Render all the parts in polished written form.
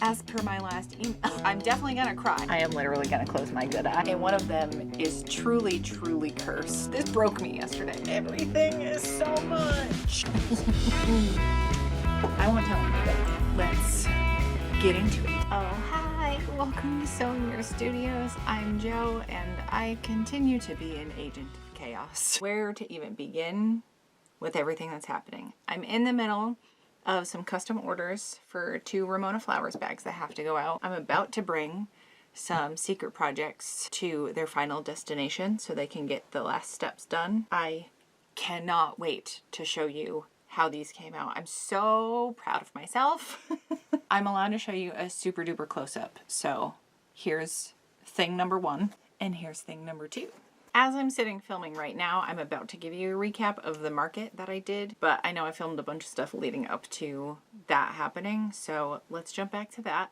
As per my last email, I'm definitely gonna cry. I am literally gonna close my good eye. And one of them is truly, truly cursed. This broke me yesterday. Everything is so much. I won't tell anybody. Let's get into it. Oh, hi. Welcome to Sewing Nerd Studios. I'm Jo, and I continue to be an agent of chaos. Where to even begin with everything that's happening? I'm in the middle of some custom orders for 2 Ramona Flowers bags that have to go out. I'm about to bring some secret projects to their final destination so they can get the last steps done. I cannot wait to show you how these came out. I'm so proud of myself. I'm allowed to show you a super duper close-up. So here's thing number 1 and here's thing number 2. As I'm sitting filming right now, I'm about to give you a recap of the market that I did, but I know I filmed a bunch of stuff leading up to that happening, so let's jump back to that.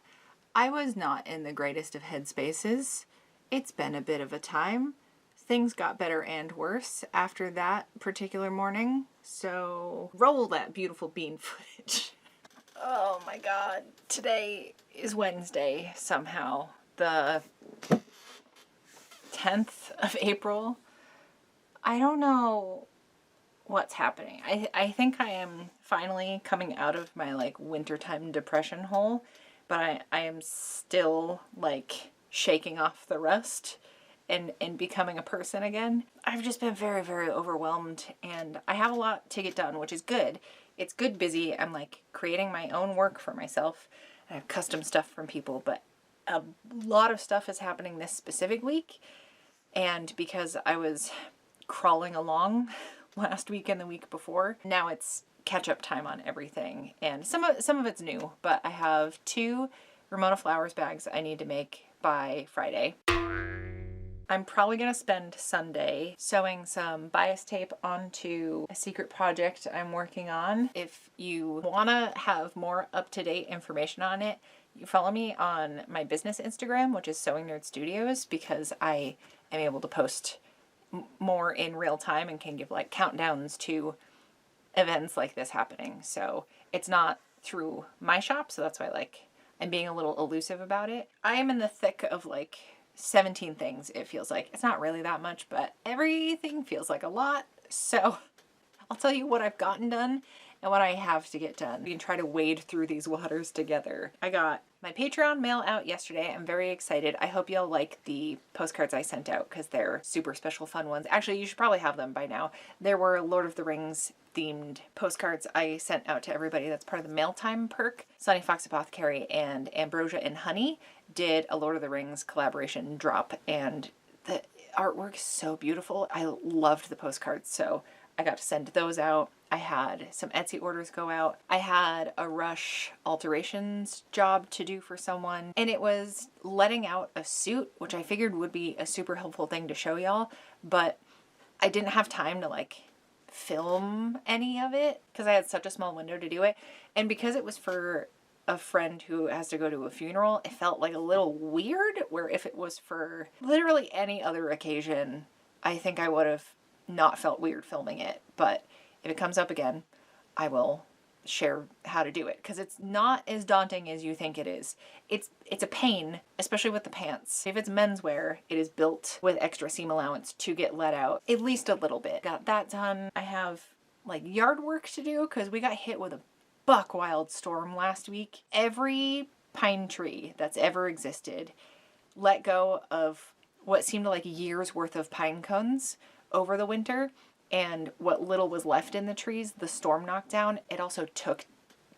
I was not in the greatest of headspaces. It's been a bit of a time. Things got better and worse after that particular morning, so roll that beautiful bean footage. Oh my god. Today is Wednesday somehow. The 10th of April. I don't know what's happening. I think I am finally coming out of my like wintertime depression hole, but I am still like shaking off the rust and becoming a person again. I've just been very, very overwhelmed, and I have a lot to get done, which is good. It's good busy. I'm like creating my own work for myself. I have custom stuff from people, but a lot of stuff is happening this specific week. And because I was crawling along last week and the week before, now it's catch-up time on everything. And some of it's new, but I have 2 Ramona Flowers bags I need to make by Friday. I'm probably going to spend Sunday sewing some bias tape onto a secret project I'm working on. If you want to have more up-to-date information on it, you follow me on my business Instagram, which is Sewing Nerd Studios, because I am able to post more in real time and can give like countdowns to events like this happening. So it's not through my shop, so that's why like I'm being a little elusive about it. I am in the thick of like 17 things, it feels like. It's not really that much, but everything feels like a lot. So I'll tell you what I've gotten done and what I have to get done. We can try to wade through these waters together. I got my Patreon mail out yesterday. I'm very excited. I hope you'll like the postcards I sent out because they're super special fun ones. Actually, you should probably have them by now. There were Lord of the Rings themed postcards I sent out to everybody. That's part of the mail time perk. Sunny Fox Apothecary and Ambrosia and Honey did a Lord of the Rings collaboration drop, and the artwork is so beautiful. I loved the postcards, so I got to send those out. I had some Etsy orders go out. I had a rush alterations job to do for someone, and it was letting out a suit, which I figured would be a super helpful thing to show y'all, but I didn't have time to like film any of it because I had such a small window to do it. And because it was for a friend who has to go to a funeral, it felt like a little weird, where if it was for literally any other occasion, I think I would have not felt weird filming it. But if it comes up again, I will share how to do it, because it's not as daunting as you think it is. It's a pain, especially with the pants. If it's menswear, it is built with extra seam allowance to get let out at least a little bit. Got that done. I have like yard work to do because we got hit with a buck wild storm last week. Every pine tree that's ever existed let go of what seemed like years worth of pine cones over the winter, and what little was left in the trees, the storm knocked down. It also took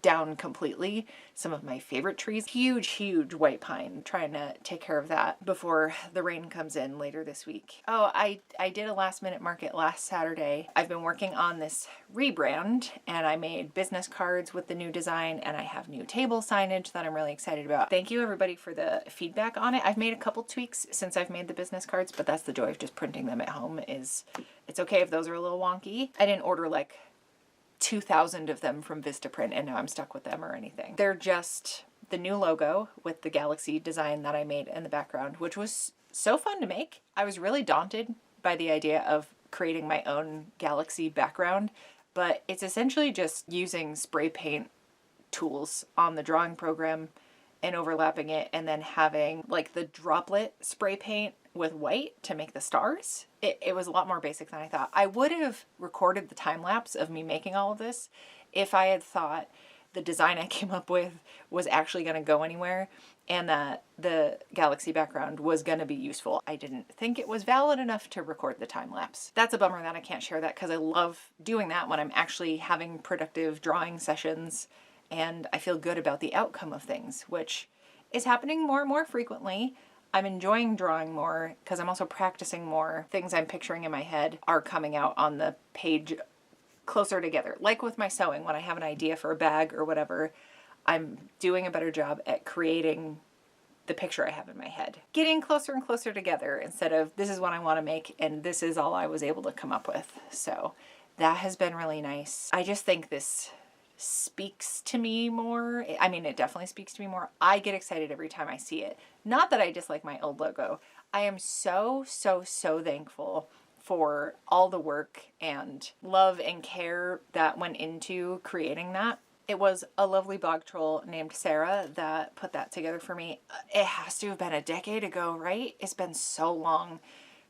down completely some of my favorite trees. Huge, huge white pine. Trying to take care of that before the rain comes in later this week. Oh, I did a last minute market last Saturday. I've been working on this rebrand, and I made business cards with the new design, and I have new table signage that I'm really excited about. Thank you everybody for the feedback on it. I've made a couple tweaks since I've made the business cards, but that's the joy of just printing them at home. Is it's okay if those are a little wonky. I didn't order like 2,000 of them from Vistaprint and now I'm stuck with them or anything. They're just the new logo with the galaxy design that I made in the background, which was so fun to make. I was really daunted by the idea of creating my own galaxy background, but it's essentially just using spray paint tools on the drawing program and overlapping it and then having like the droplet spray paint with white to make the stars. It was a lot more basic than I thought. I would have recorded the time lapse of me making all of this if I had thought the design I came up with was actually going to go anywhere and that the galaxy background was going to be useful. I didn't think it was valid enough to record the time lapse. That's a bummer that I can't share that because I love doing that when I'm actually having productive drawing sessions and I feel good about the outcome of things, which is happening more and more frequently. I'm enjoying drawing more because I'm also practicing more. Things I'm picturing in my head are coming out on the page closer together. Like with my sewing, when I have an idea for a bag or whatever, I'm doing a better job at creating the picture I have in my head. Getting closer and closer together instead of this is what I want to make and this is all I was able to come up with. So that has been really nice. I just think this speaks to me more. I mean, it definitely speaks to me more. I get excited every time I see it. Not that I dislike my old logo. I am so thankful for all the work and love and care that went into creating that. It was a lovely blog troll named Sarah that put that together for me. It has to have been a decade ago, right? It's been so long.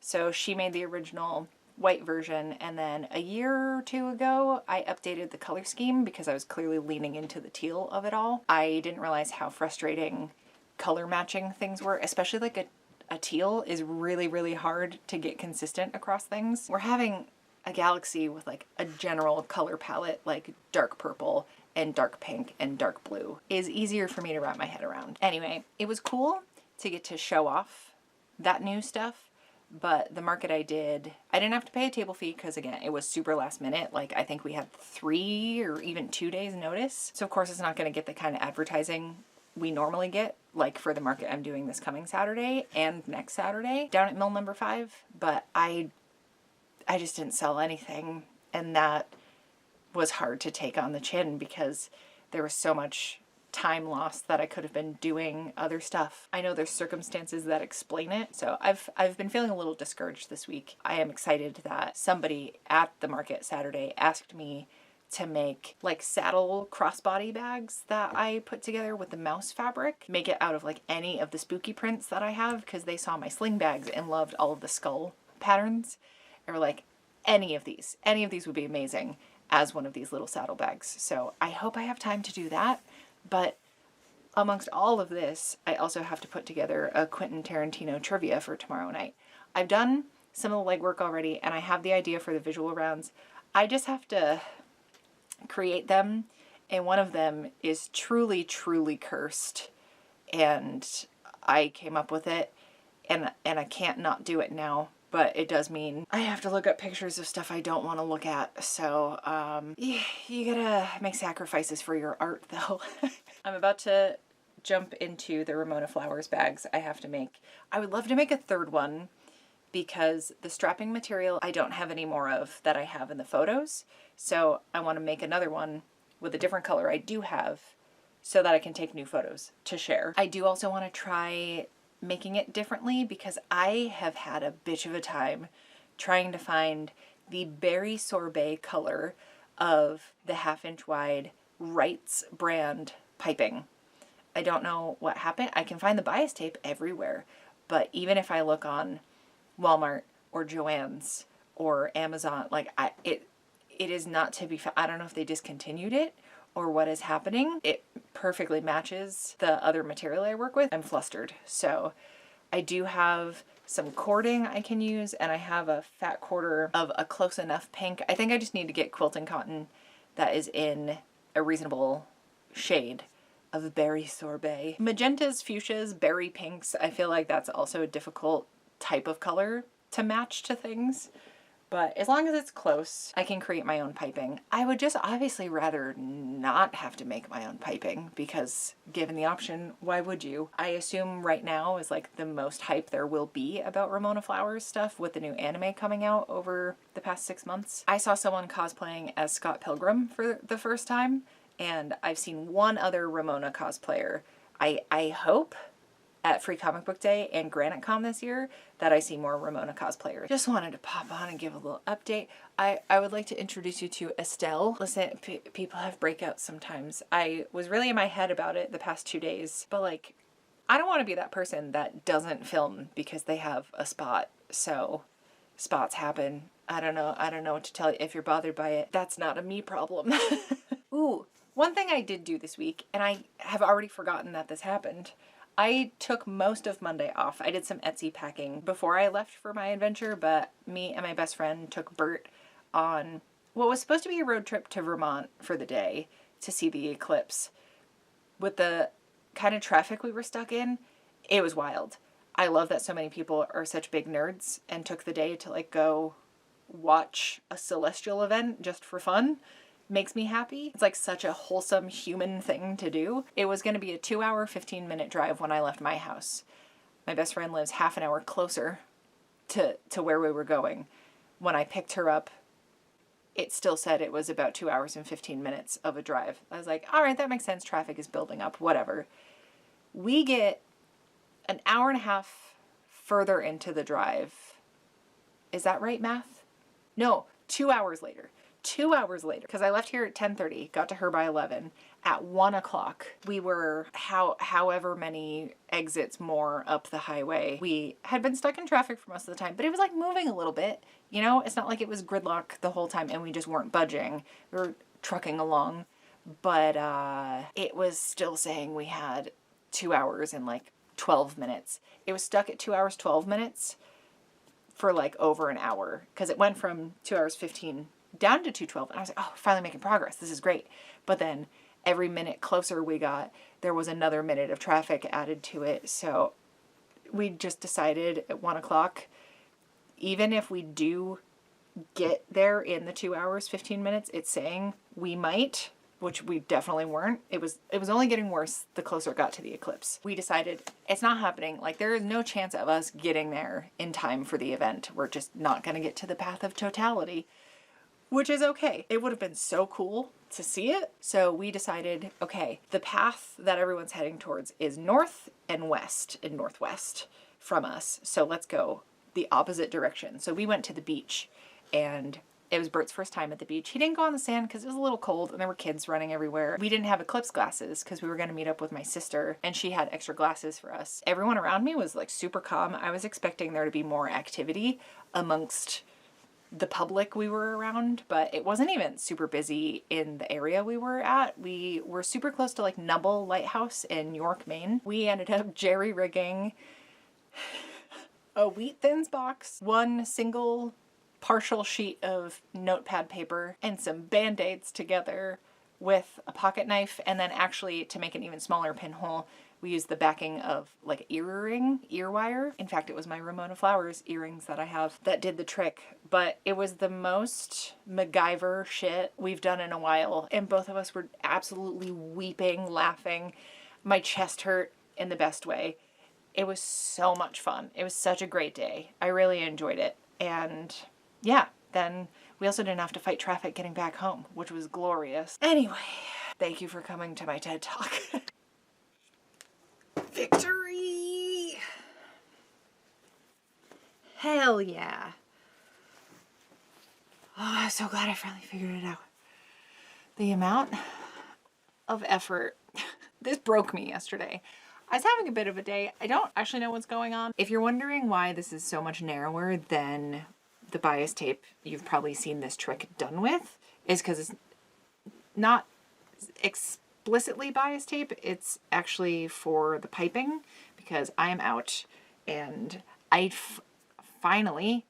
So she made the original white version, and then a year or two ago I updated the color scheme because I was clearly leaning into the teal of it all. I didn't realize how frustrating color matching things were, especially like a teal is really hard to get consistent across things. We're having a galaxy with like a general color palette like dark purple and dark pink and dark blue is easier for me to wrap my head around. Anyway, it was cool to get to show off that new stuff, but the market I didn't have to pay a table fee because again, it was super last minute. Like I think we had 3 or even 2 days notice. So of course it's not going to get the kind of advertising we normally get, like for the market I'm doing this coming Saturday and next Saturday down at mill number 5, but I just didn't sell anything, and that was hard to take on the chin because there was so much time lost that I could have been doing other stuff. I know there's circumstances that explain it, so I've been feeling a little discouraged this week. I am excited that somebody at the market Saturday asked me to make like saddle crossbody bags that I put together with the mouse fabric. Make it out of like any of the spooky prints that I have because they saw my sling bags and loved all of the skull patterns. Or like any of these would be amazing as one of these little saddle bags. So I hope I have time to do that. But amongst all of this, I also have to put together a Quentin Tarantino trivia for tomorrow night. I've done some of the legwork already and I have the idea for the visual rounds. I just have to create them, and one of them is truly cursed, and I came up with it, and I can't not do it now, but it does mean I have to look up pictures of stuff I don't want to look at. So you gotta make sacrifices for your art though. I'm about to jump into the Ramona Flowers bags I have to make. I would love to make a third one because the strapping material I don't have any more of that I have in the photos. So I want to make another one with a different color I do have so that I can take new photos to share. I do also want to try making it differently because I have had a bitch of a time trying to find the berry sorbet color of the 1/2 inch wide Wright's brand piping. I don't know what happened. I can find the bias tape everywhere, but even if I look on Walmart or Joann's or Amazon, like it is not to be found. I don't know if they discontinued it or what is happening. It perfectly matches the other material I work with. I'm flustered. So I do have some cording I can use, and I have a fat quarter of a close enough pink. I think I just need to get quilting cotton that is in a reasonable shade of berry sorbet. Magentas, fuchsias, berry pinks, I feel like that's also a difficult type of color to match to things, but as long as it's close, I can create my own piping. I would just obviously rather not have to make my own piping because given the option, why would you? I assume right now is like the most hype there will be about Ramona Flowers stuff with the new anime coming out over the past 6 months. I saw someone cosplaying as Scott Pilgrim for the first time, and I've seen one other Ramona cosplayer. I hope at Free Comic Book Day and Granite Con this year that I see more Ramona cosplayers. Just wanted to pop on and give a little update. I would like to introduce you to Estelle. Listen, people have breakouts sometimes. I was really in my head about it the past 2 days, but like, I don't want to be that person that doesn't film because they have a spot. So spots happen. I don't know what to tell you. If you're bothered by it, that's not a me problem. Ooh, one thing I did do this week, and I have already forgotten that this happened. I took most of Monday off. I did some Etsy packing before I left for my adventure, but me and my best friend took Bert on what was supposed to be a road trip to Vermont for the day to see the eclipse. With the kind of traffic we were stuck in, it was wild. I love that so many people are such big nerds and took the day to like go watch a celestial event just for fun. Makes me happy. It's like such a wholesome human thing to do. It was going to be a 2-hour, 15-minute drive when I left my house. My best friend lives half an hour closer to where we were going. When I picked her up, it still said it was about 2 hours and 15 minutes of a drive. I was like, all right, that makes sense. Traffic is building up, whatever. We get an hour and a half further into the drive. Is that right, math? No, 2 hours later. 2 hours later, because I left here at 10:30, got to her by 11. At 1 o'clock, we were however many exits more up the highway. We had been stuck in traffic for most of the time, but it was like moving a little bit. You know, it's not like it was gridlock the whole time and we just weren't budging. We were trucking along, but it was still saying we had 2 hours and like 12 minutes. It was stuck at 2 hours, 12 minutes for like over an hour because it went from 2 hours, 15 down to 2:12, and I was like, oh, finally making progress. This is great. But then every minute closer we got, there was another minute of traffic added to it. So we just decided at 1 o'clock, even if we do get there in the 2 hours, 15 minutes, it's saying we might, which we definitely weren't. It was only getting worse the closer it got to the eclipse. We decided it's not happening. Like, there is no chance of us getting there in time for the event. We're just not going to get to the path of totality. Which is okay. It would have been so cool to see it. So we decided, okay, the path that everyone's heading towards is north and west and northwest from us. So let's go the opposite direction. So we went to the beach, and it was Bert's first time at the beach. He didn't go on the sand because it was a little cold and there were kids running everywhere. We didn't have eclipse glasses because we were going to meet up with my sister and she had extra glasses for us. Everyone around me was like super calm. I was expecting there to be more activity amongst the public we were around, but it wasn't even super busy in the area we were at. We were super close to like Nubble Lighthouse in York, Maine. We ended up jerry-rigging a wheat thins box, one single partial sheet of notepad paper, and some band-aids together with a pocket knife, and then actually to make an even smaller pinhole, we used the backing of like ear wire. In fact, it was my Ramona Flowers earrings that I have that did the trick, but it was the most MacGyver shit we've done in a while. And both of us were absolutely weeping, laughing. My chest hurt in the best way. It was so much fun. It was such a great day. I really enjoyed it. And yeah, then we also didn't have to fight traffic getting back home, which was glorious. Anyway, thank you for coming to my TED Talk. Victory! Hell yeah. Oh, I'm so glad I finally figured it out. The amount of effort. This broke me yesterday. I was having a bit of a day. I don't actually know what's going on. If you're wondering why this is so much narrower than the bias tape you've probably seen this trick done with, is because it's not explicitly bias tape. It's actually for the piping, because I am out and I finally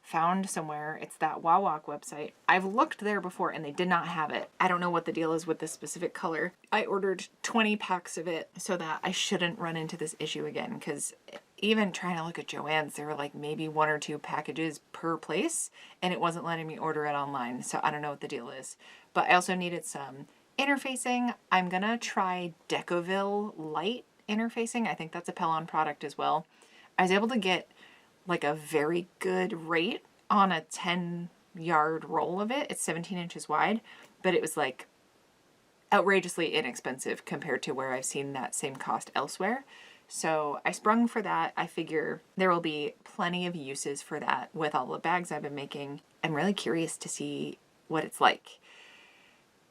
found somewhere. It's that Wawak website. I've looked there before and they did not have it. I don't know what the deal is with this specific color. I ordered 20 packs of it so that I shouldn't run into this issue again, because even trying to look at Joann's, there were like maybe 1 or 2 packages per place and it wasn't letting me order it online. So I don't know what the deal is. But I also needed some interfacing. I'm gonna try Decoville Light interfacing. I think that's a Pellon product as well. I was able to get like a very good rate on a 10-yard roll of it. It's 17 inches wide, but it was like outrageously inexpensive compared to where I've seen that same cost elsewhere. So I sprung for that. I figure there will be plenty of uses for that with all the bags I've been making. I'm really curious to see what it's like.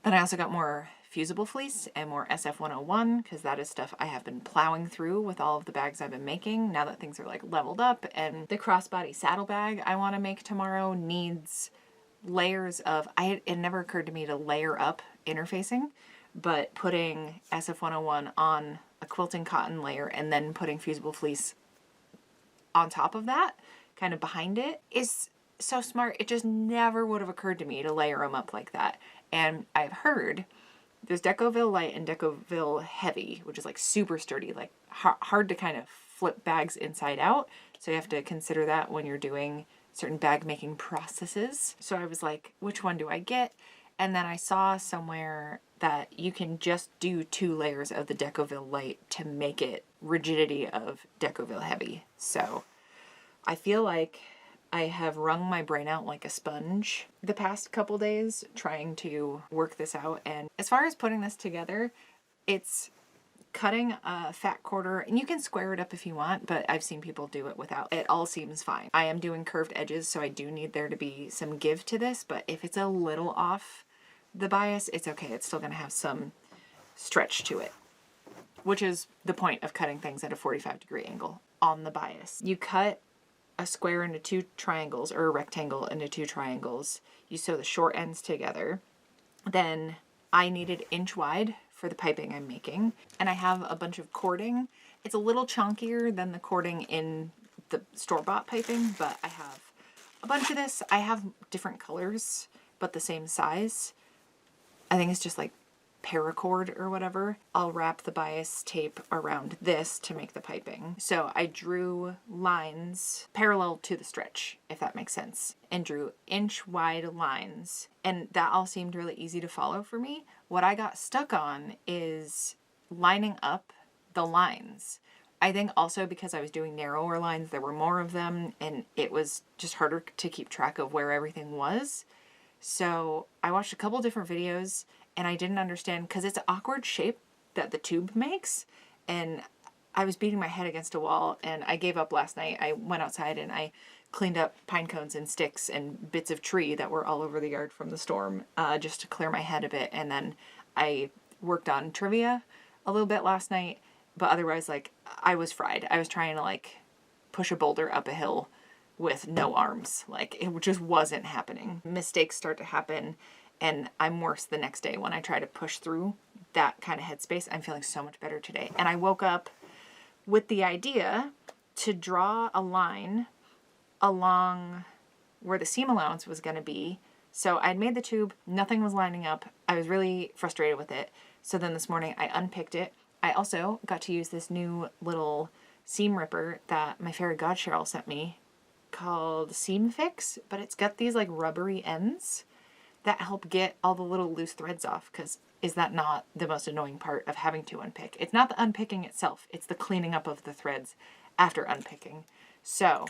Then I also got more fusible fleece and more SF101 because that is stuff I have been plowing through with all of the bags I've been making now that things are like leveled up. And the crossbody saddle bag I want to make tomorrow needs layers of, it never occurred to me to layer up interfacing, but putting SF101 on a quilting cotton layer and then putting fusible fleece on top of that, kind of behind it, is so smart. It just never would have occurred to me to layer them up like that. And I've heard there's Decoville Light and Decoville Heavy, which is like super sturdy, like hard to kind of flip bags inside out. So you have to consider that when you're doing certain bag making processes. So I was like, which one do I get? And then I saw somewhere that you can just do 2 layers of the Decoville Light to make it rigidity of Decoville Heavy. So I feel like I have wrung my brain out like a sponge the past couple days trying to work this out. And as far as putting this together, it's cutting a fat quarter, and you can square it up if you want, but I've seen people do it without. It all seems fine. I am doing curved edges, so I do need there to be some give to this, but if it's a little off the bias, it's okay. It's still going to have some stretch to it, which is the point of cutting things at a 45-degree angle on the bias. You cut a square into 2 triangles, or a rectangle into 2 triangles. You sew the short ends together. Then I needed inch wide for the piping I'm making, and I have a bunch of cording. It's a little chunkier than the cording in the store-bought piping, but I have a bunch of this. I have different colors, but the same size. I think it's just like paracord or whatever. I'll wrap the bias tape around this to make the piping. So I drew lines parallel to the stretch, if that makes sense, and drew inch wide lines. And that all seemed really easy to follow for me. What I got stuck on is lining up the lines. I think also because I was doing narrower lines, there were more of them, and it was just harder to keep track of where everything was. So I watched a couple different videos, and I didn't understand because it's an awkward shape that the tube makes. And I was beating my head against a wall, and I gave up last night. I went outside and I cleaned up pine cones and sticks and bits of tree that were all over the yard from the storm, just to clear my head a bit. And then I worked on trivia a little bit last night, but otherwise, like, I was fried. I was trying to like push a boulder up a hill with no arms. Like, it just wasn't happening. Mistakes start to happen, and I'm worse the next day when I try to push through that kind of headspace. I'm feeling so much better today. And I woke up with the idea to draw a line along where the seam allowance was going to be. So I'd made the tube, nothing was lining up. I was really frustrated with it. So then this morning I unpicked it. I also got to use this new little seam ripper that my fairy god Cheryl sent me called Seam Fix, but it's got these like rubbery ends that help get all the little loose threads off, because is that not the most annoying part of having to unpick? It's not the unpicking itself, it's the cleaning up of the threads after unpicking. So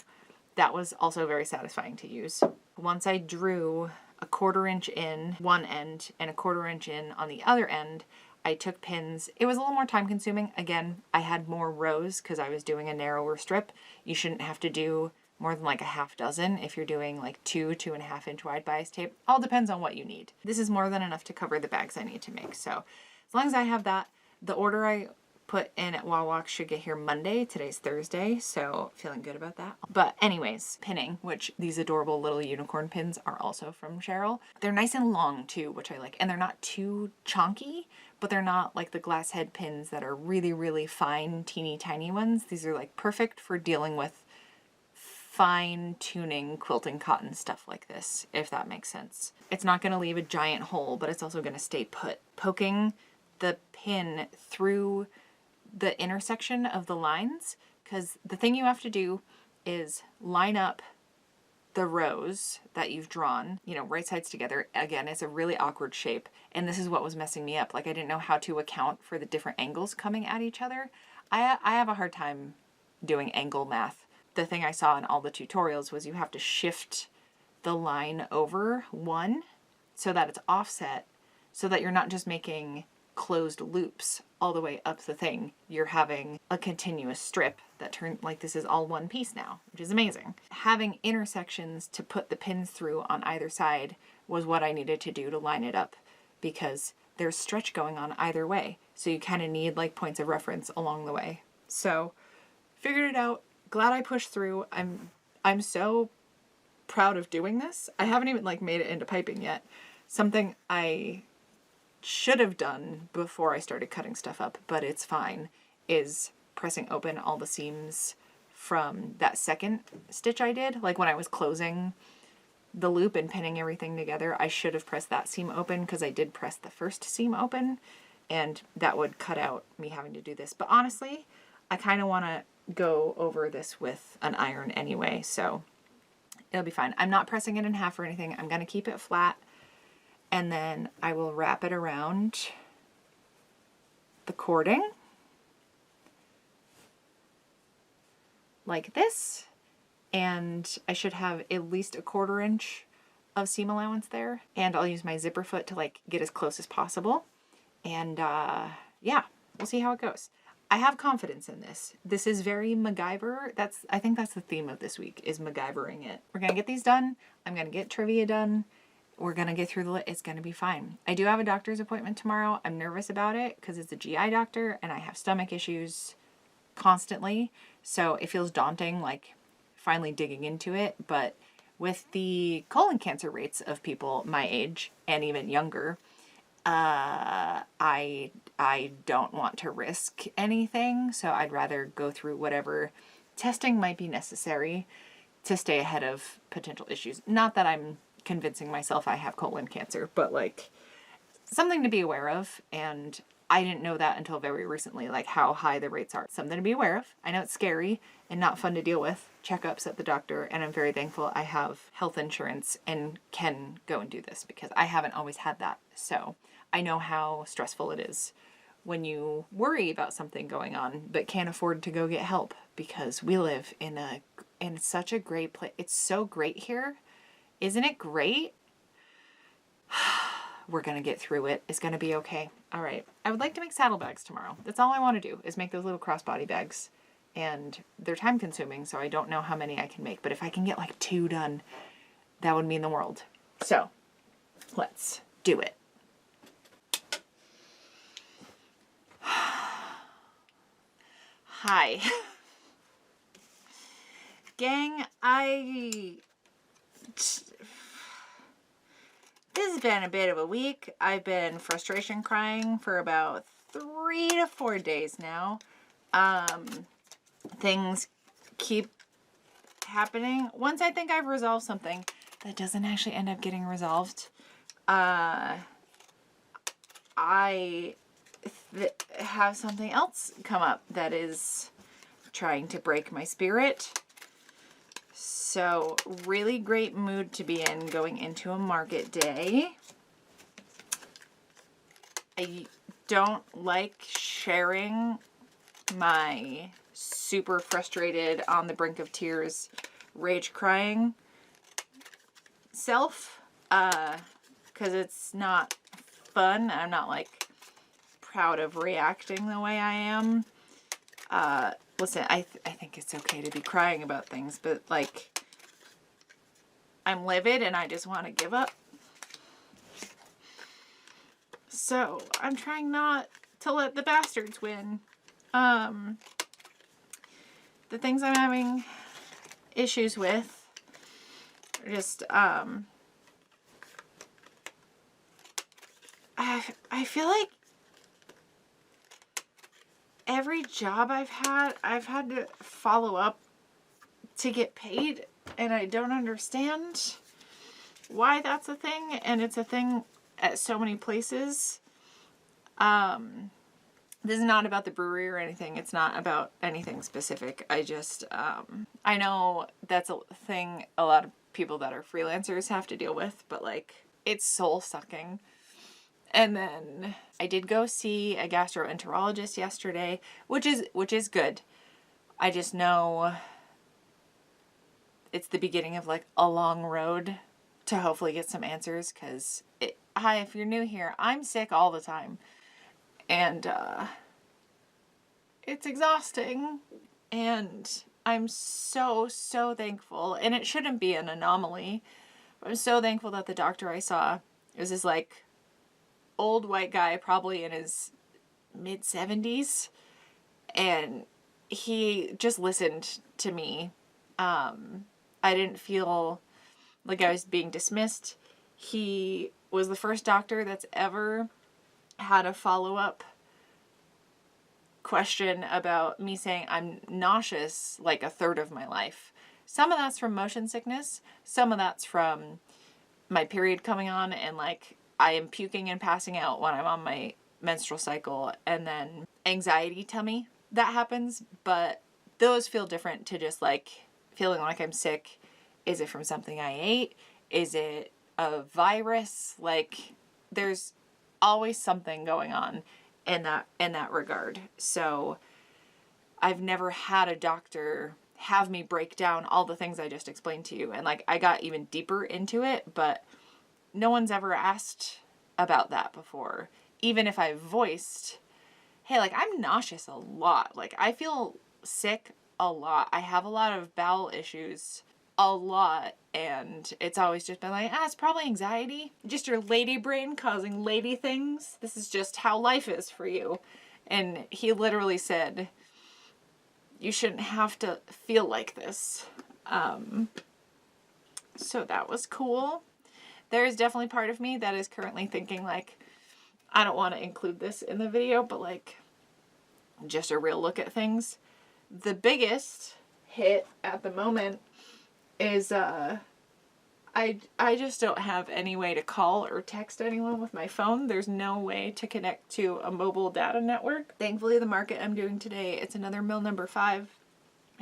that was also very satisfying to use. Once I drew a 1/4 inch in one end and a 1/4 inch in on the other end, I took pins. It was a little more time consuming. Again, I had more rows because I was doing a narrower strip. You shouldn't have to do more than like a half dozen if you're doing like 2.5 inch wide bias tape. All depends on what you need. This is more than enough to cover the bags I need to make. So as long as I have that, the order I put in at Wawak should get here Monday. Today's Thursday, so feeling good about that. But anyways, pinning, which these adorable little unicorn pins are also from Cheryl. They're nice and long too, which I like. And they're not too chonky, but they're not like the glass head pins that are really, really fine, teeny tiny ones. These are like perfect for dealing with fine-tuning quilting cotton stuff like this, if that makes sense. It's not going to leave a giant hole, but it's also going to stay put. Poking the pin through the intersection of the lines, because the thing you have to do is line up the rows that you've drawn, you know, right sides together. Again, it's a really awkward shape, and this is what was messing me up. Like, I didn't know how to account for the different angles coming at each other. I have a hard time doing angle math. The thing I saw in all the tutorials was you have to shift the line over one so that it's offset, so that you're not just making closed loops all the way up the thing. You're having a continuous strip that turns like this is all one piece now, which is amazing. Having intersections to put the pins through on either side was what I needed to do to line it up, because there's stretch going on either way. So you kind of need like points of reference along the way. So figured it out. Glad I pushed through. I'm so proud of doing this. I haven't even like made it into piping yet. Something I should have done before I started cutting stuff up, but it's fine, is pressing open all the seams from that second stitch I did. Like when I was closing the loop and pinning everything together, I should have pressed that seam open because I did press the first seam open, and that would cut out me having to do this. But honestly, I kind of want to go over this with an iron anyway, so it'll be fine. I'm not pressing it in half or anything. I'm going to keep it flat, and then I will wrap it around the cording like this, and I should have at least a 1/4 inch of seam allowance there, and I'll use my zipper foot to like get as close as possible, and yeah, we'll see how it goes. I have confidence in this. This is very MacGyver. I think that's the theme of this week, is MacGyvering it. We're gonna get these done. I'm gonna get trivia done. We're gonna get through it's gonna be fine. I do have a doctor's appointment tomorrow. I'm nervous about it because it's a GI doctor and I have stomach issues constantly. So it feels daunting, like finally digging into it. But with the colon cancer rates of people my age and even younger, I don't want to risk anything, so I'd rather go through whatever testing might be necessary to stay ahead of potential issues. Not that I'm convincing myself I have colon cancer, but like something to be aware of, and I didn't know that until very recently, like how high the rates are. Something to be aware of. I know it's scary and not fun to deal with, checkups at the doctor, and I'm very thankful I have health insurance and can go and do this because I haven't always had that. So I know how stressful it is when you worry about something going on but can't afford to go get help, because we live in such a great place. It's so great here. Isn't it great? We're gonna get through it. It's gonna be okay. All right. I would like to make saddlebags tomorrow. That's all I want to do, is make those little crossbody bags. And they're time consuming, so I don't know how many I can make. But if I can get like 2 done, that would mean the world. So let's do it. Hi. Gang, this has been a bit of a week. I've been frustration crying for about 3 to 4 days now. Things keep happening. Once I think I've resolved something, that doesn't actually end up getting resolved. I have something else come up that is trying to break my spirit. So really great mood to be in going into a market day. I don't like sharing my super frustrated, on the brink of tears, rage crying self, because it's not fun. I'm not like proud of reacting the way I am. Listen, I think it's okay to be crying about things, but like, I'm livid and I just want to give up. So I'm trying not to let the bastards win. The things I'm having issues with are just, I feel like every job I've had to follow up to get paid, and I don't understand why that's a thing, and it's a thing at so many places. This is not about the brewery or anything. It's not about anything specific. I just, I know that's a thing a lot of people that are freelancers have to deal with, but like, it's soul sucking. And then I did go see a gastroenterologist yesterday, which is good. I just know it's the beginning of like a long road to hopefully get some answers, because hi, if you're new here, I'm sick all the time. And it's exhausting. And I'm so, so thankful. And it shouldn't be an anomaly. But I'm so thankful that the doctor I saw is this like old white guy, probably in his mid 70s. And he just listened to me. I didn't feel like I was being dismissed. He was the first doctor that's ever had a follow-up question about me saying I'm nauseous like a third of my life. Some of that's from motion sickness. Some of that's from my period coming on, and like I am puking and passing out when I'm on my menstrual cycle, and then anxiety tummy that happens. But those feel different to just like feeling like I'm sick. Is it from something I ate? Is it a virus? Like there's always something going on in that regard. So I've never had a doctor have me break down all the things I just explained to you. And like I got even deeper into it, but no one's ever asked about that before. Even if I voiced, hey, like I'm nauseous a lot. Like I feel sick a lot. I have a lot of bowel issues a lot, and it's always just been like, it's probably anxiety. Just your lady brain causing lady things. This is just how life is for you. And he literally said, you shouldn't have to feel like this. So that was cool. There is definitely part of me that is currently thinking like, I don't want to include this in the video, but like just a real look at things. The biggest hit at the moment is I just don't have any way to call or text anyone with my phone. There's no way to connect to a mobile data network. Thankfully, the market I'm doing today, it's another mill number 5.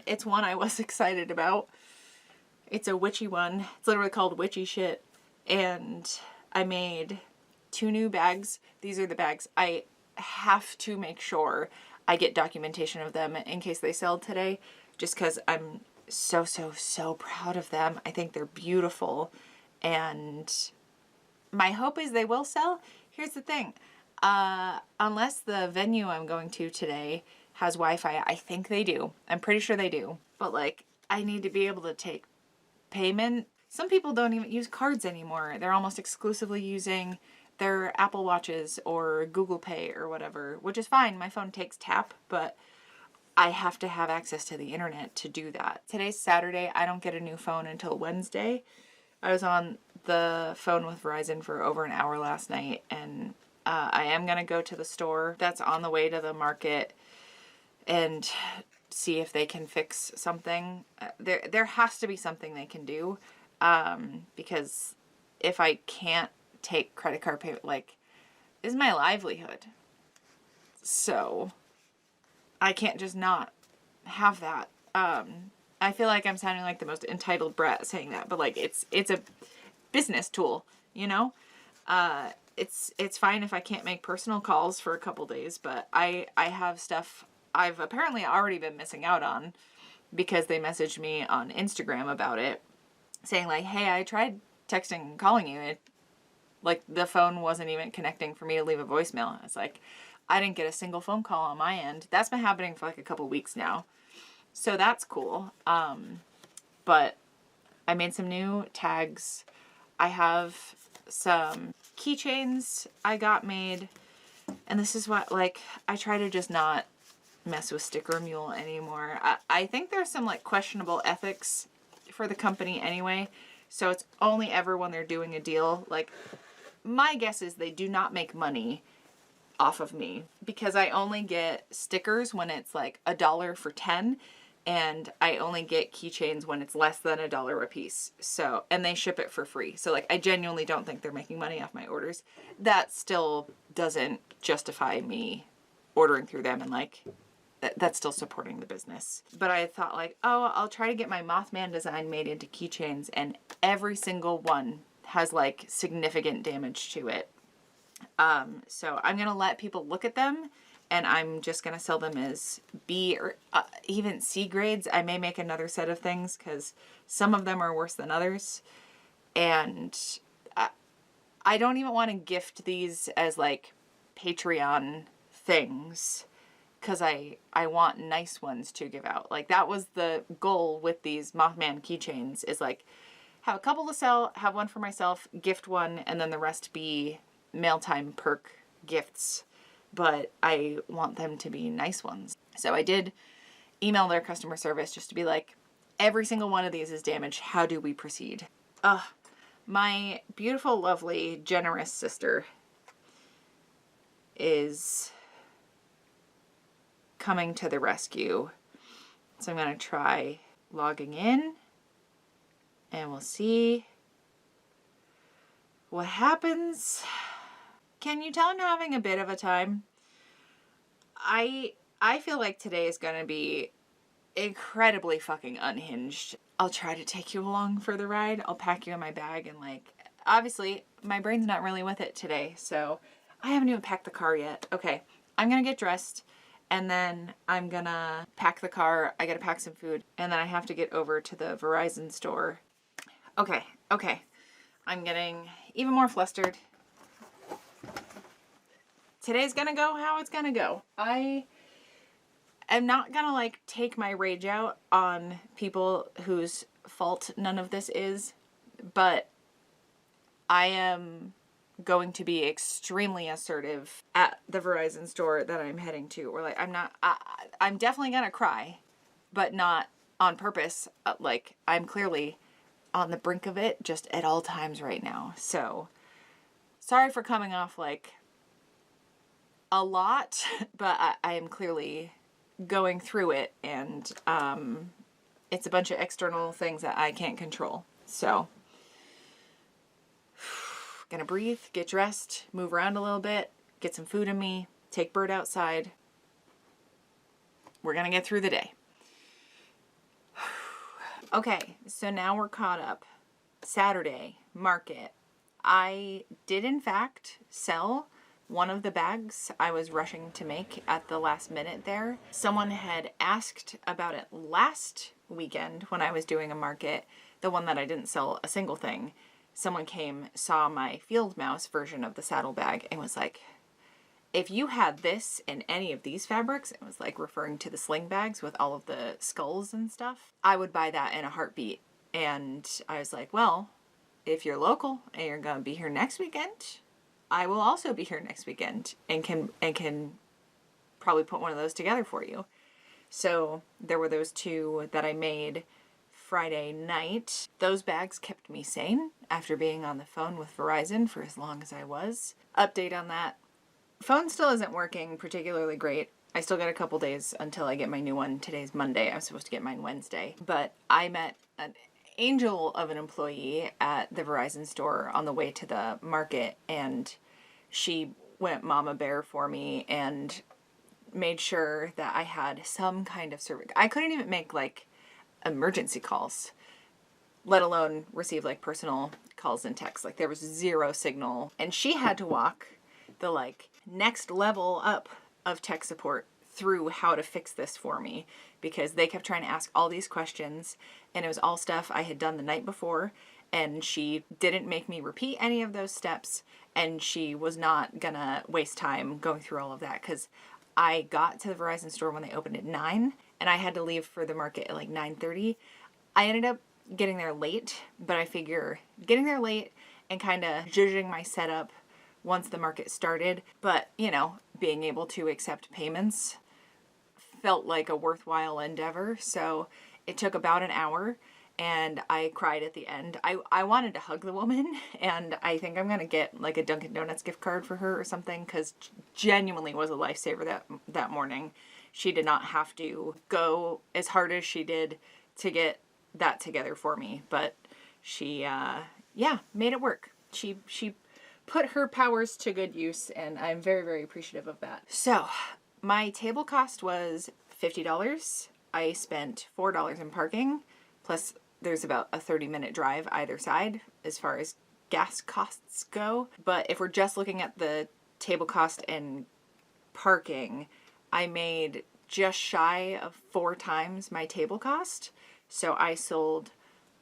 It's one I was excited about. It's a witchy one. It's literally called Witchy Shit. And I made 2 new bags. These are the bags. I have to make sure I get documentation of them in case they sell today, just because I'm so, so, so proud of them. I think they're beautiful, and my hope is they will sell. Here's the thing. Unless the venue I'm going to today has Wi-Fi, I think they do. I'm pretty sure they do. But like, I need to be able to take payment. Some people don't even use cards anymore. They're almost exclusively using their Apple Watches or Google Pay or whatever, which is fine. My phone takes tap, but I have to have access to the internet to do that. Today's Saturday. I don't get a new phone until Wednesday. I was on the phone with Verizon for over an hour last night, and I am going to go to the store that's on the way to the market and see if they can fix something. There has to be something they can do, because if I can't take credit card payment, like, this is my livelihood. So I can't just not have that. I feel like I'm sounding like the most entitled brat saying that, but like it's a business tool, you know? It's fine if I can't make personal calls for a couple days, but I have stuff I've apparently already been missing out on because they messaged me on Instagram about it, saying like, hey, I tried texting and calling you. Like the phone wasn't even connecting for me to leave a voicemail. It's like, I didn't get a single phone call on my end. That's been happening for like a couple weeks now. So that's cool. But I made some new tags. I have some keychains I got made. And this is what, like, I try to just not mess with Stickermule anymore. I think there's some like questionable ethics for the company anyway. So it's only ever when they're doing a deal. Like, my guess is they do not make money off of me because I only get stickers when it's like $1 for 10, and I only get keychains when it's less than $1 a piece. So, and they ship it for free. So like, I genuinely don't think they're making money off my orders. That still doesn't justify me ordering through them, and like, that's still supporting the business. But I thought like, oh, I'll try to get my Mothman design made into keychains, and every single one has like significant damage to it. So I'm going to let people look at them, and I'm just going to sell them as B or even C grades. I may make another set of things because some of them are worse than others. And I don't even want to gift these as like Patreon things because I want nice ones to give out. Like, that was the goal with these Mothman keychains, is like, have a couple to sell, have one for myself, gift one, and then the rest be mail time perk gifts. But I want them to be nice ones. So I did email their customer service just to be like, every single one of these is damaged. How do we proceed? My beautiful, lovely, generous sister is coming to the rescue. So I'm going to try logging in and we'll see what happens. Can you tell I'm having a bit of a time? I feel like today is going to be incredibly fucking unhinged. I'll try to take you along for the ride. I'll pack you in my bag and, like, obviously my brain's not really with it today, so I haven't even packed the car yet. Okay, I'm gonna get dressed and then I'm gonna pack the car. I gotta pack some food and then I have to get over to the Verizon store. Okay. I'm getting even more flustered. Today's gonna go how it's gonna go. I am not gonna, like, take my rage out on people whose fault none of this is, but I am going to be extremely assertive at the Verizon store that I'm heading to. Or, like, I'm definitely gonna cry, but not on purpose. Like, I'm clearly on the brink of it just at all times right now. So sorry for coming off like a lot, but I am clearly going through it, and it's a bunch of external things that I can't control. So gonna breathe, get dressed, move around a little bit, get some food in me, take Bird outside. We're gonna get through the day. Okay, so now we're caught up. Saturday market. I did in fact sell one of the bags I was rushing to make at the last minute there. Someone had asked about it last weekend when I was doing a market, the one that I didn't sell a single thing. Someone came, saw my field mouse version of the saddlebag and was like, if you had this in any of these fabrics, it was like referring to the sling bags with all of the skulls and stuff, I would buy that in a heartbeat. And I was like, well, if you're local and you're gonna be here next weekend, I will also be here next weekend and can probably put one of those together for you. So there were those two that I made Friday night. Those bags kept me sane after being on the phone with Verizon for as long as I was. Update on that. Phone still isn't working particularly great. I still got a couple days until I get my new one. Today's Monday. I was supposed to get mine Wednesday. But I met an angel of an employee at the Verizon store on the way to the market, and she went mama bear for me and made sure that I had some kind of service. I couldn't even make, like, emergency calls, let alone receive, like, personal calls and texts. Like, there was zero signal, and she had to walk the, like, next level up of tech support through how to fix this for me, because they kept trying to ask all these questions and it was all stuff I had done the night before, and she didn't make me repeat any of those steps, and she was not gonna waste time going through all of that, because I got to the Verizon store when they opened at 9 and I had to leave for the market at like 9:30. I ended up getting there late, but I figure getting there late and kind of judging my setup once the market started, but, you know, being able to accept payments felt like a worthwhile endeavor. So it took about an hour and I cried at the end. I wanted to hug the woman, and I think I'm gonna get like a Dunkin' Donuts gift card for her or something, because genuinely was a lifesaver that morning. She did not have to go as hard as she did to get that together for me, but she made it work. She put her powers to good use, and I'm very, very appreciative of that. So my table cost was $50. I spent $4 in parking, plus there's about a 30-minute drive either side as far as gas costs go. But if we're just looking at the table cost and parking, I made just shy of 4 times my table cost. So I sold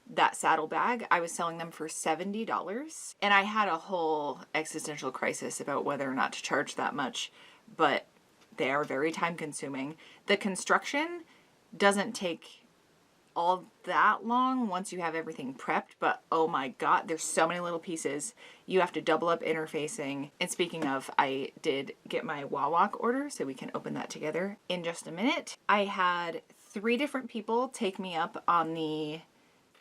that saddlebag. I was selling them for $70, and I had a whole existential crisis about whether or not to charge that much, but They are very time consuming. The construction doesn't take all that long once you have everything prepped, but oh my god, there's so many little pieces. You have to double up interfacing. And speaking of, I did get my Wawak order, so we can open that together in just a minute. I had 3 different people take me up on the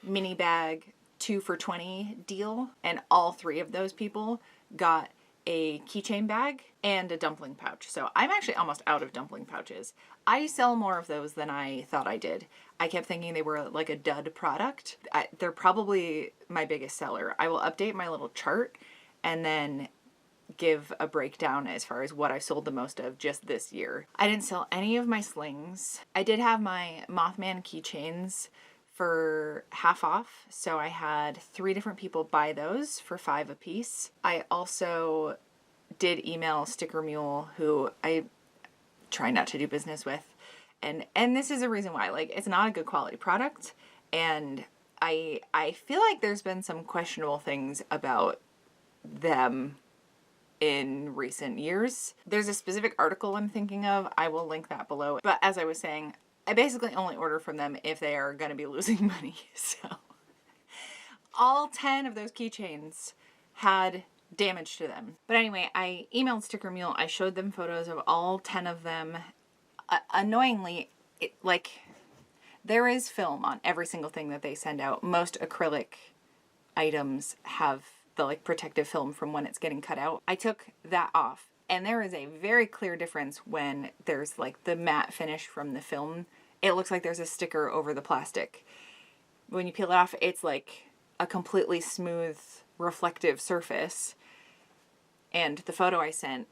mini bag 2 for $20 deal, and all 3 of those people got a keychain bag and a dumpling pouch. So I'm actually almost out of dumpling pouches. I sell more of those than I thought I did. I kept thinking they were like a dud product. They're probably my biggest seller. I will update my little chart and then give a breakdown as far as what I sold the most of just this year. I didn't sell any of my slings. I did have my Mothman keychains for half off, so I had 3 different people buy those for $5 a piece. I also did email Stickermule, who I try not to do business with, and this is a reason why. Like, it's not a good quality product, and I feel like there's been some questionable things about them in recent years. There's a specific article I'm thinking of. I will link that below. But as I was saying, I basically only order from them if they are going to be losing money. So all 10 of those keychains had damage to them. But anyway, I emailed Stickermule. I showed them photos of all 10 of them. Annoyingly, there is film on every single thing that they send out. Most acrylic items have the protective film from when it's getting cut out. I took that off. And there is a very clear difference when there's the matte finish from the film. It looks like there's a sticker over the plastic. When you peel it off, it's like a completely smooth, reflective surface. And the photo I sent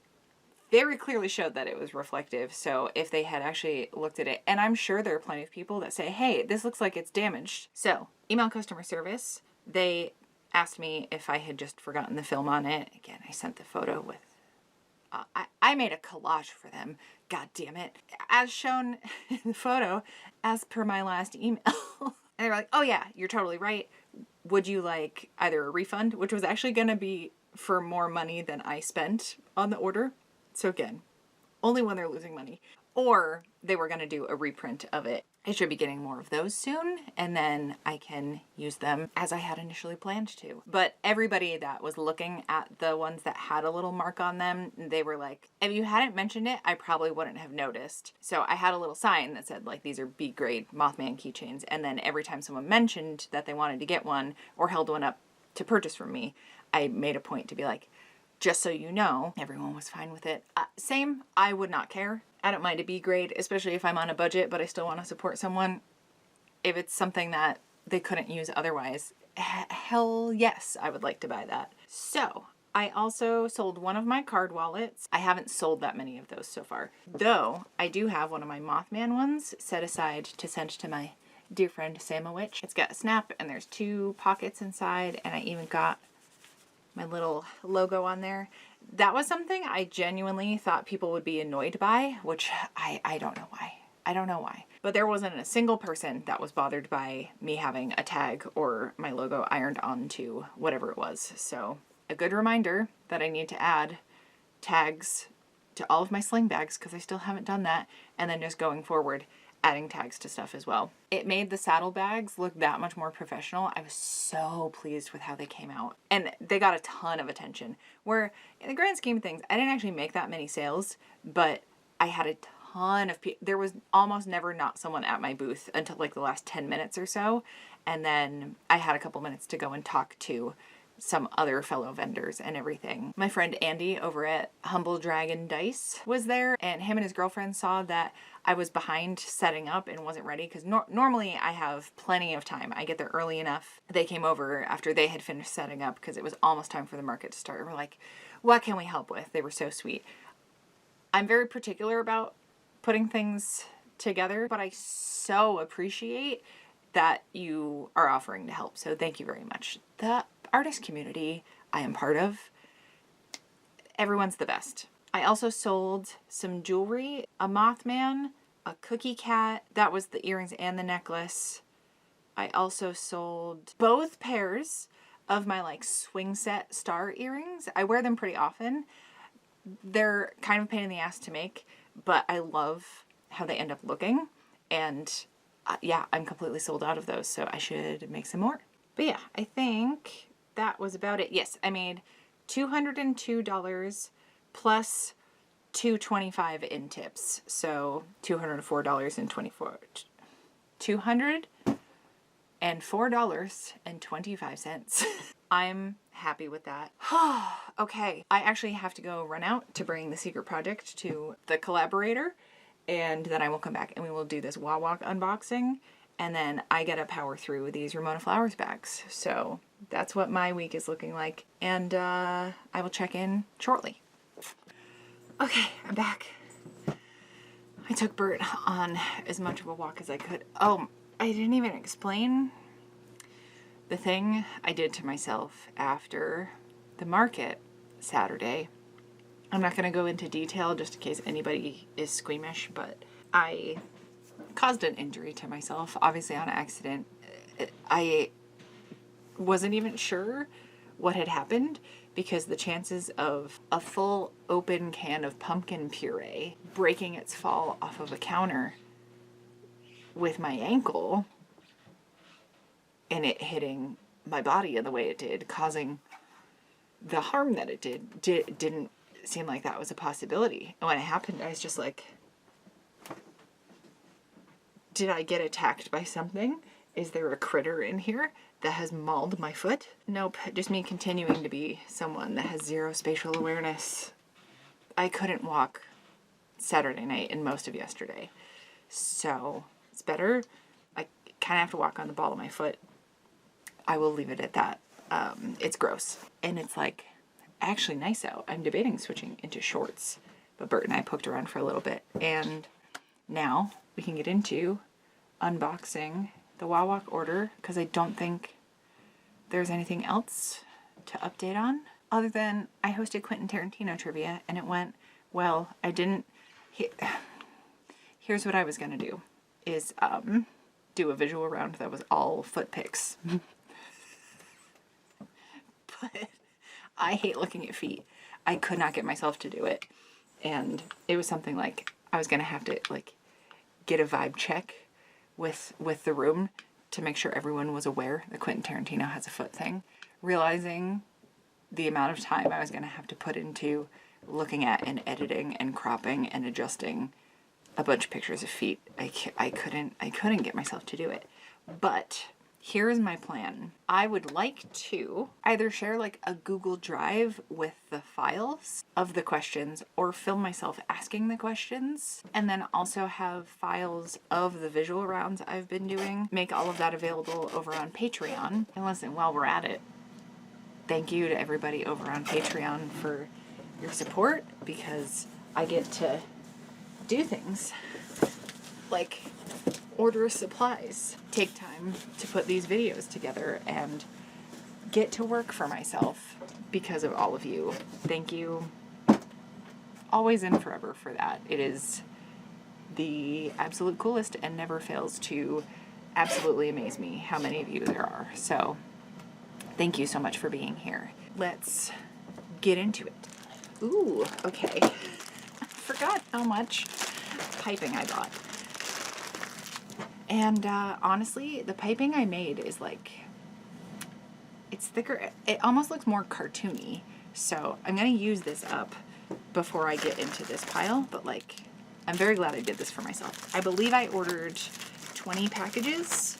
very clearly showed that it was reflective. So if they had actually looked at it, and I'm sure there are plenty of people that say, hey, this looks like it's damaged. So email customer service. They asked me if I had just forgotten the film on it. Again, I sent the photo with I made a collage for them. God damn it. As shown in the photo, as per my last email. And they were like, oh yeah, you're totally right. Would you like either a refund, which was actually going to be for more money than I spent on the order. So again, only when they're losing money. Or they were going to do a reprint of it. I should be getting more of those soon, and then I can use them as I had initially planned to. But everybody that was looking at the ones that had a little mark on them, they were like, if you hadn't mentioned it, I probably wouldn't have noticed. So I had a little sign that said, these are B-grade Mothman keychains. And then every time someone mentioned that they wanted to get one or held one up to purchase from me, I made a point to be like, just so you know, everyone was fine with it. Same, I would not care. I don't mind a B grade, especially if I'm on a budget, but I still want to support someone. If it's something that they couldn't use otherwise, hell yes, I would like to buy that. So I also sold one of my card wallets. I haven't sold that many of those so far, though I do have one of my Mothman ones set aside to send to my dear friend Samowitch. It's got a snap and there's 2 pockets inside, and I even got my little logo on there. That was something I genuinely thought people would be annoyed by, which I don't know why. I don't know why. But there wasn't a single person that was bothered by me having a tag or my logo ironed onto whatever it was. So a good reminder that I need to add tags to all of my sling bags, because I still haven't done that. And then just going forward, adding tags to stuff as well. It made the saddle bags look that much more professional. I was so pleased with how they came out. And they got a ton of attention. Where, in the grand scheme of things, I didn't actually make that many sales, but I had a ton of people. There was almost never not someone at my booth until the last 10 minutes or so. And then I had a couple minutes to go and talk to some other fellow vendors and everything. My friend Andy over at Humble Dragon Dice was there, and him and his girlfriend saw that I was behind setting up and wasn't ready, because normally I have plenty of time. I get there early enough. They came over after they had finished setting up because it was almost time for the market to start. We're like, what can we help with? They were so sweet. I'm very particular about putting things together, but I so appreciate that you are offering to help. So thank you very much. The artist community I am part of, everyone's the best. I also sold some jewelry, a Mothman, a cookie cat. That was the earrings and the necklace. I also sold both pairs of my swing set star earrings. I wear them pretty often. They're kind of a pain in the ass to make, but I love how they end up looking. And yeah, I'm completely sold out of those, so I should make some more. But yeah, I think that was about it. Yes, I made $202 plus $225 in tips, so $204.24. $204.25. I'm happy with that. Okay, I actually have to go run out to bring the secret project to the collaborator, and then I will come back and we will do this Wawak unboxing, and then I gotta power through these Ramona Flowers bags. So that's what my week is looking like, and I will check in shortly. Okay, I'm back. I took Bert on as much of a walk as I could. Oh, I didn't even explain the thing I did to myself after the market Saturday. I'm not going to go into detail just in case anybody is squeamish, but I caused an injury to myself, obviously on accident. I wasn't even sure what had happened because the chances of a full open can of pumpkin puree breaking its fall off of a counter with my ankle and it hitting my body in the way it did, causing the harm that it didn't seem like that was a possibility. And when it happened, I was just like, did I get attacked by something? Is there a critter in here that has mauled my foot? Nope, just me continuing to be someone that has zero spatial awareness. I couldn't walk Saturday night and most of yesterday, so it's better. I kind of have to walk on the ball of my foot. I will leave it at that. It's gross, and it's like actually nice out. I'm debating switching into shorts, but Bert and I poked around for a little bit, and now we can get into unboxing the Wawak order, because I don't think there's anything else to update on other than I hosted Quentin Tarantino trivia and it went well. I didn't. Here's what I was gonna do: is do a visual round that was all foot pics. But I hate looking at feet. I could not get myself to do it, and it was something like I was gonna have to like get a vibe check with the room to make sure everyone was aware that Quentin Tarantino has a foot thing. Realizing the amount of time I was going to have to put into looking at and editing and cropping and adjusting a bunch of pictures of feet, I couldn't get myself to do it. But here is my plan. I would like to either share like a Google Drive with the files of the questions or film myself asking the questions, and then also have files of the visual rounds I've been doing, make all of that available over on Patreon. And listen, while we're at it, thank you to everybody over on Patreon for your support, because I get to do things like order supplies, take time to put these videos together, and get to work for myself because of all of you. Thank you always and forever for that. It is the absolute coolest and never fails to absolutely amaze me how many of you there are. So thank you so much for being here. Let's get into it. Ooh, okay. I forgot how much piping I bought. And honestly, the piping I made is like, it's thicker. It almost looks more cartoony. So I'm going to use this up before I get into this pile. But like, I'm very glad I did this for myself. I believe I ordered 20 packages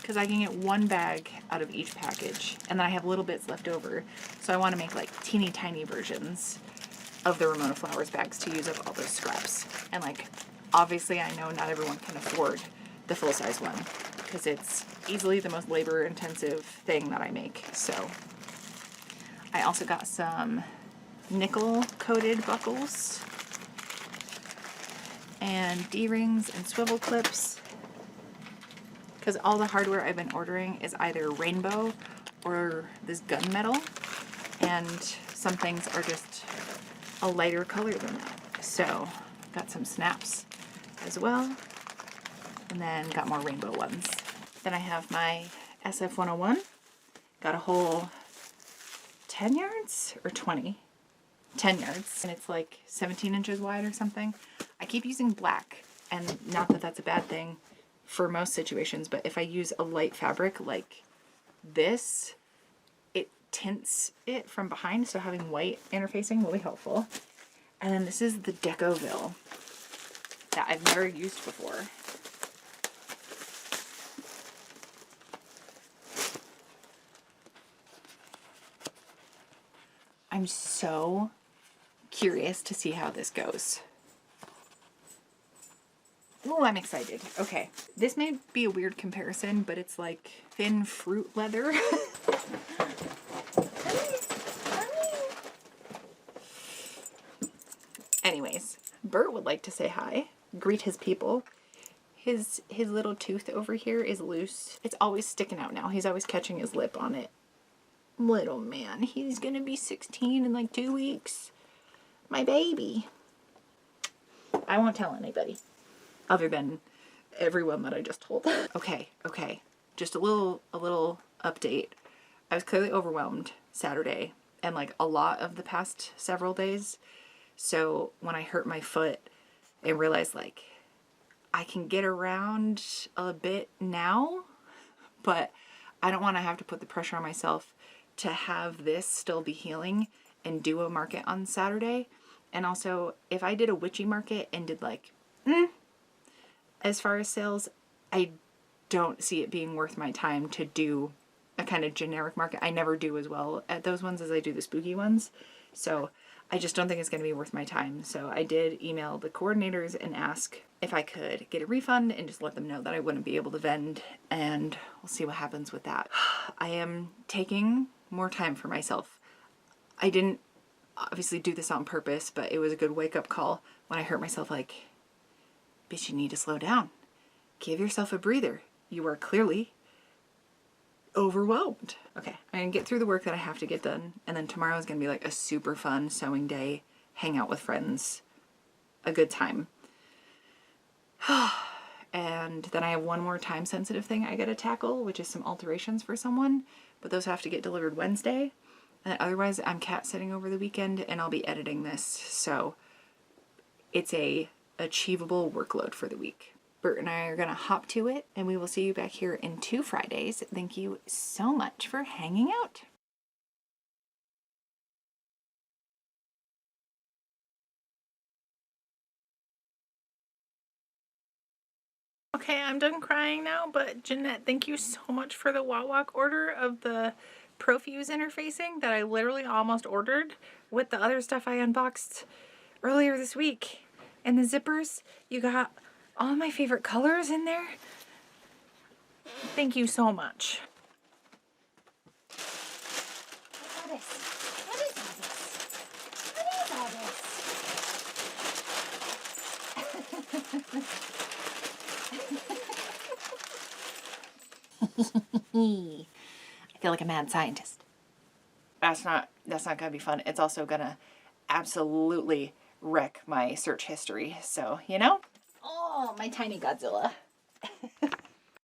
because I can get one bag out of each package. And then I have little bits left over. So I want to make like teeny tiny versions of the Ramona Flowers bags to use up all those scraps. And like, obviously I know not everyone can afford the full-size one because it's easily the most labor-intensive thing that I make. So I also got some nickel-coated buckles and D-rings and swivel clips, because all the hardware I've been ordering is either rainbow or this gunmetal, and some things are just a lighter color than that. So got some snaps as well, and then got more rainbow ones. Then I have my SF-101. Got a whole 10 yards or 20? 10 yards. And it's like 17 inches wide or something. I keep using black, and not that that's a bad thing for most situations, but if I use a light fabric like this, it tints it from behind, so having white interfacing will be helpful. And then this is the Decoville that I've never used before. I'm so curious to see how this goes. Oh, I'm excited. Okay, this may be a weird comparison, but it's like thin fruit leather. Anyways, Bert would like to say hi, greet his people. His little tooth over here is loose. It's always sticking out now. He's always catching his lip on it. Little man, he's gonna be 16 in like 2 weeks. My baby. I won't tell anybody other than everyone that I just told. Okay. Just a little update. I was clearly overwhelmed Saturday and like a lot of the past several days. So when I hurt my foot and realized like I can get around a bit now, but I don't want to have to put the pressure on myself to have this still be healing and do a market on Saturday. And also, if I did a witchy market and did like, as far as sales, I don't see it being worth my time to do a kind of generic market. I never do as well at those ones as I do the spooky ones. So I just don't think it's going to be worth my time. So I did email the coordinators and ask if I could get a refund and just let them know that I wouldn't be able to vend, and we'll see what happens with that. I am taking more time for myself. I didn't obviously do this on purpose, but it was a good wake-up call when I hurt myself like, bitch, you need to slow down. Give yourself a breather. You are clearly overwhelmed. Okay, I'm gonna get through the work that I have to get done, and then tomorrow is gonna be like a super fun sewing day, hang out with friends, a good time. And then I have one more time sensitive thing I gotta tackle, which is some alterations for someone, but those have to get delivered Wednesday. And otherwise I'm cat sitting over the weekend and I'll be editing this, so it's a achievable workload for the week. Bert and I are gonna hop to it, and we will see you back here in 2 Fridays. Thank you so much for hanging out. Okay, I'm done crying now, but Jeanette, thank you so much for the Walk order of the Profuse interfacing that I literally almost ordered with the other stuff I unboxed earlier this week. And the zippers, you got all my favorite colors in there. Thank you so much. What is all this? I feel like a mad scientist. That's not gonna be fun. It's also gonna absolutely wreck my search history. So, you know? Oh, my tiny Godzilla.